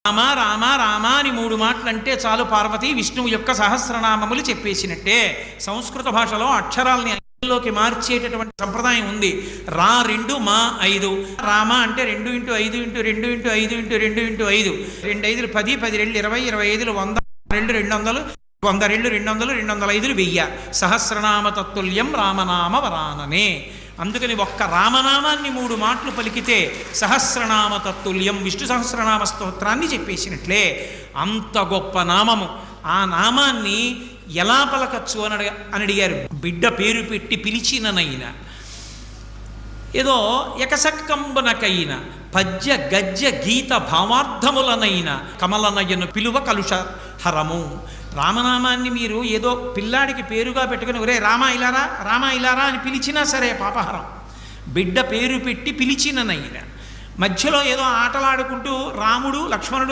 రామ రామ రామ అని 3 మాటలు అంటే చాలు పార్వతి విష్ణువు యొక్క సహస్రనామములు చెప్పేసినట్టే. సంస్కృత భాషలో అక్షరాలని లోకి మార్చేటటువంటి సంప్రదాయం ఉంది. రా 2 మా 5. రామ అంటే 2 × 5 × 2 × 5 × 2 × 5. 2 5 10, 10 2 20, 25 100, 2 200, 100 2 200, 205 1000. సహస్రనామ తత్తుల్యం రామనామ వరాననే. అందుకని ఒక్క రామనామాన్ని 3 మాటలు పలికితే సహస్రనామ తత్తుల్యం విష్ణు సహస్రనామ స్తోత్రాన్ని చెప్పేసినట్లే. అంత గొప్ప నామము. ఆ నామాన్ని ఎలా పలకచ్చు అని అడిగారు. బిడ్డ పేరు పెట్టి పిలిచిననైనా, ఏదో ఎకసక్కంబునకైన పద్య గద్య గీత భావార్థములనైన కమలనయను పిలువ కలుష హరము. రామనామాన్ని మీరు ఏదో పిల్లాడికి పేరుగా పెట్టుకుని ఒరే రామా ఇలారా రామా ఇలారా అని పిలిచినా సరే పాపహరం. బిడ్డ పేరు పెట్టి పిలిచిననైనా, మధ్యలో ఏదో ఆటలాడుకుంటూ రాముడు లక్ష్మణుడు